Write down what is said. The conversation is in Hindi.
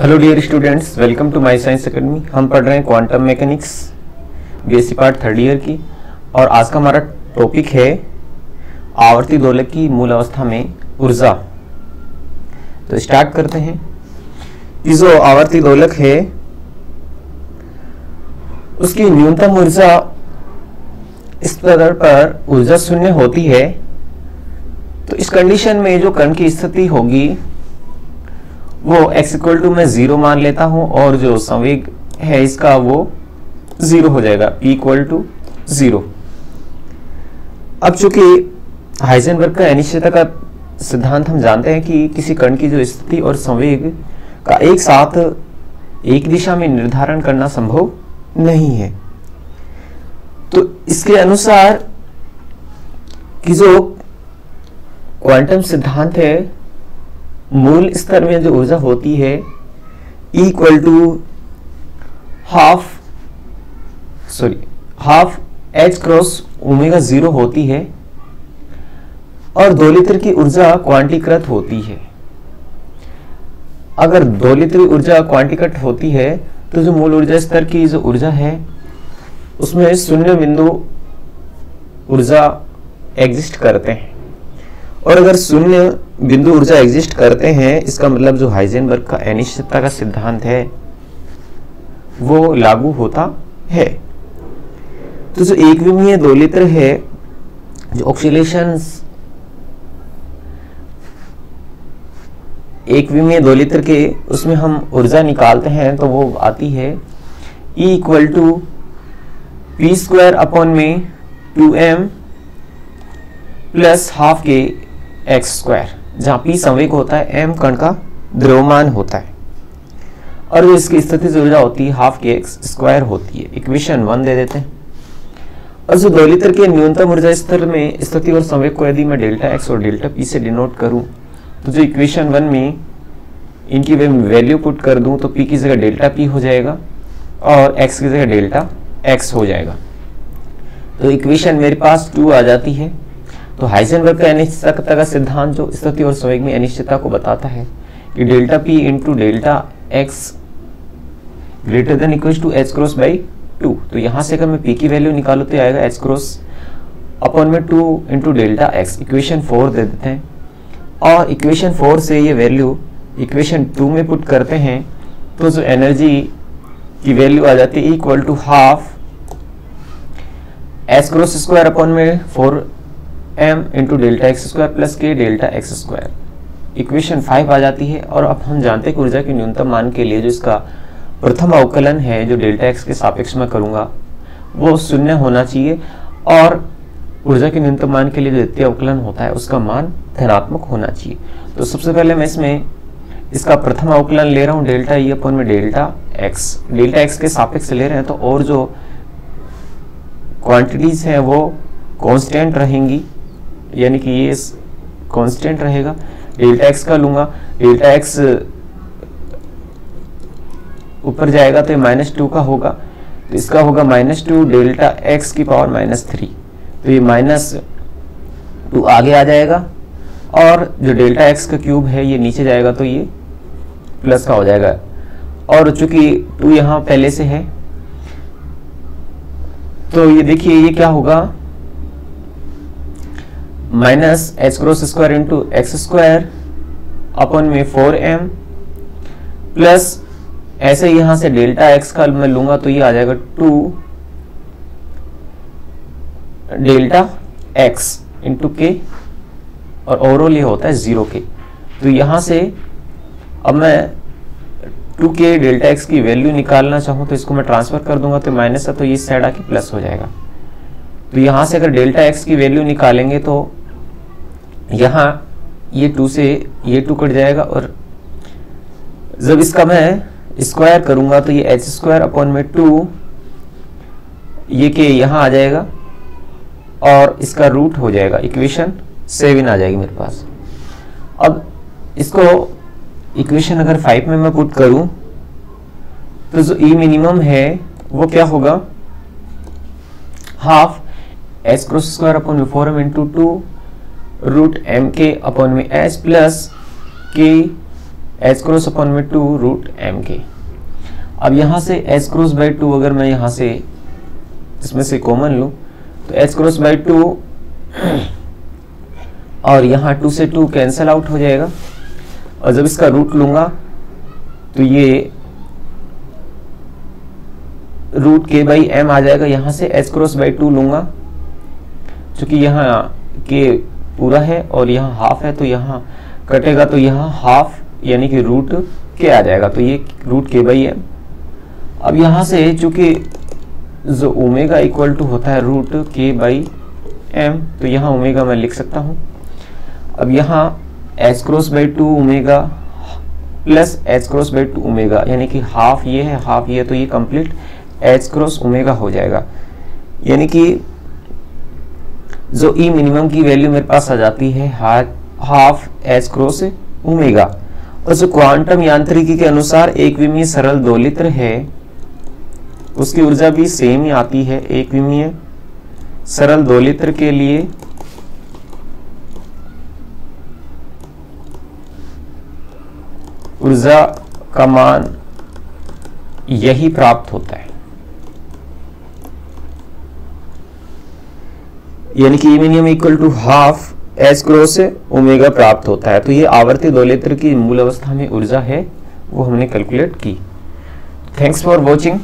Hello dear students, welcome to my science academy. हम पढ़ रहे हैं quantum mechanics BSc part third year की, और आज का हमारा टॉपिक है आवर्ती दोलक की मूल अवस्था में ऊर्जा। तो स्टार्ट करते हैं। कि जो आवर्ती दोलक है उसकी न्यूनतम ऊर्जा इस स्तर पर ऊर्जा शून्य होती है। तो इस कंडीशन में जो कण की स्थिति होगी वो x इक्वल टू मैं 0 मान लेता हूं, और जो संवेग है इसका वो 0 हो जाएगा, p इक्वल टू 0। अब चूंकि हाइजेनबर्ग का अनिश्चयता का सिद्धांत हम जानते हैं कि किसी कण की जो स्थिति और संवेग का एक साथ एक दिशा में निर्धारण करना संभव नहीं है। तो इसके अनुसार कि जो क्वांटम सिद्धांत है, मूल स्तर में जो ऊर्जा होती है E equal to half h cross omega 0 होती है, और दोलित्र की ऊर्जा क्वांटीकृत होती है। अगर दोलित्र ऊर्जा क्वांटीकृत होती है तो जो मूल ऊर्जा स्तर की जो ऊर्जा है उसमें शून्य बिंदु ऊर्जा एग्जिस्ट करते हैं, और अगर शून्य बिंदु ऊर्जा एग्जिस्ट करते हैं इसका मतलब जो हाइजेनबर्ग का अनिश्चितता का सिद्धांत है वो लागू होता है। तो जो एक विमीय दोलित्र है, जो ऑक्सीलेशंस एक विमीय दोलित्र के उसमें हम ऊर्जा निकालते हैं तो वो आती है E equal to P square upon में 2m plus half K X square, जहां p संवेग होता है, m कण का द्रव्यमान होता है, और जो इसकी स्थितिज ऊर्जा होती है हाफ के एक्स स्क्वायर होती है। इक्वेशन 1 दे देते हैं। और जो दोलित्र के न्यूनतम ऊर्जा स्तर में स्थिति और संवेग को यदि मैं डेल्टा एक्स और डेल्टा पी से डिनोट करूं तो जो इक्वेशन 1 में इनकी वैल्यू पुट कर दूं तो p की जगह डेल्टा p हो जाएगा और x की जगह डेल्टा x हो जाएगा। तो इक्वेशन मेरे पास 2 आ जाती है। तो हाइजेनबर्ग का अनिश्चितता का सिद्धांत जो स्थिति और संवेग में अनिश्चितता को बताता है कि delta p into delta X greater than equal to h cross by 2। तो यहां से अगर मैं p की वैल्यू निकालूं तो आएगा h क्रॉस अपॉन में 2 इंटू डेल्टा एक्स। इक्वेशन 4 दे देते हैं, और इक्वेशन 4 से ये वैल्यू इक्वेशन 2 में पुट करते हैं तो जो एनर्जी की वैल्यू आ जाती है equal to half h cross square upon में 4m into delta X square plus K delta X square. Equation 5 आ जाती है। और अब हम जानते हैं कि ऊर्जा के न्यूनतम मान के लिए जो इसका प्रथम अवकलन है जो डेल्टा एक्स के सापेक्ष में करूंगा वो शून्य होना चाहिए, और ऊर्जा के न्यूनतम मान के लिए जो द्वितीय अवकलन होता है उसका मान धनात्मक होना चाहिए। तो सबसे पहले मैं इसमें इसका प्रथम अवकलन ले रहा हूँ डेल्टा ई अपॉन में डेल्टा एक्स के सापेक्ष ले रहे हैं, तो और जो क्वांटिटीज हैं वो कांस्टेंट रहेंगी, यानी कि ये कांस्टेंट रहेगा। डेल्टा एक्स का लूंगा, डेल्टा एक्स ऊपर जाएगा तो ये -2 का होगा, तो इसका होगा -2 डेल्टा एक्स की पावर -3। तो ये -2 आगे आ जाएगा, और जो डेल्टा एक्स का क्यूब है ये नीचे जाएगा तो ये प्लस का हो जाएगा। और चूंकि 2 यहाँ पहले से है तो ये देखिए ये क्या होगा, minus H cross square into x square upon में 4m प्लस ऐसे यहां से डेल्टा एक्स का मैं लूंगा तो ये आ जाएगा 2 डेल्टा एक्स इंटू के, और ओवरऑल ये होता है 0 के। तो यहां से अब मैं 2 के डेल्टा एक्स की वैल्यू निकालना चाहूं तो इसको मैं ट्रांसफर कर दूंगा, तो माइनस है तो ये साइड आके प्लस हो जाएगा। तो यहां से अगर डेल्टा एक्स की वैल्यू निकालेंगे तो यहां ये 2 से ये 2 कट जाएगा, और जब इसका मैं स्क्वायर करूंगा तो ये एच स्क्वायर अपॉन में 2 ये के यहां आ जाएगा, और इसका रूट हो जाएगा। इक्वेशन 7 आ जाएगी मेरे पास। अब इसको इक्वेशन अगर 5 में मैं पुट करूं तो जो ई मिनिमम है वो क्या होगा, half H cross square upon में 4m इंटू 2 रूट एम के अपॉन में एच प्लस के एच क्रॉस अपन में 2 रूट एम के। अब यहाँ से एच क्रॉस बाई 2 अगर मैं यहाँ से इसमें से कॉमन लूँ तो एच क्रॉस बाई 2 और यहाँ 2 से 2 कैंसल आउट हो जाएगा, और जब इसका रूट लूंगा तो ये रूट के बाई एम आ जाएगा। यहाँ से एच क्रॉस बाई 2 लूंगा, चूंकि यहाँ के पूरा है और यहाँ हाफ है तो यहाँ कटेगा, तो यहाँ हाफ यानी कि रूट के आ जाएगा, तो ये रूट के बाई एम। अब यहाँ से चूंकि जो ओमेगा इक्वल टू होता है रूट के बाई एम, तो यहाँ ओमेगा मैं लिख सकता हूँ। अब यहाँ H cross by 2 omega plus H cross by 2 omega, यानी कि हाफ ये है हाफ ये, तो ये कंप्लीट एच क्रॉस ओमेगा हो जाएगा। यानी कि जो ई मिनिमम की वैल्यू मेरे पास आ जाती है हाफ एच क्रॉस ओमेगा। और जो क्वांटम यांत्रिकी के अनुसार एक विमीय सरल दोलित्र है उसकी ऊर्जा भी सेम ही आती है। एक विमीय सरल दोलित्र के लिए ऊर्जा का मान यही प्राप्त होता है, यानी कि minimum equal to half H cross omega प्राप्त होता है। तो ये आवर्ती दोलित्र की मूल अवस्था में ऊर्जा है, वो हमने कैलकुलेट की। Thanks for watching.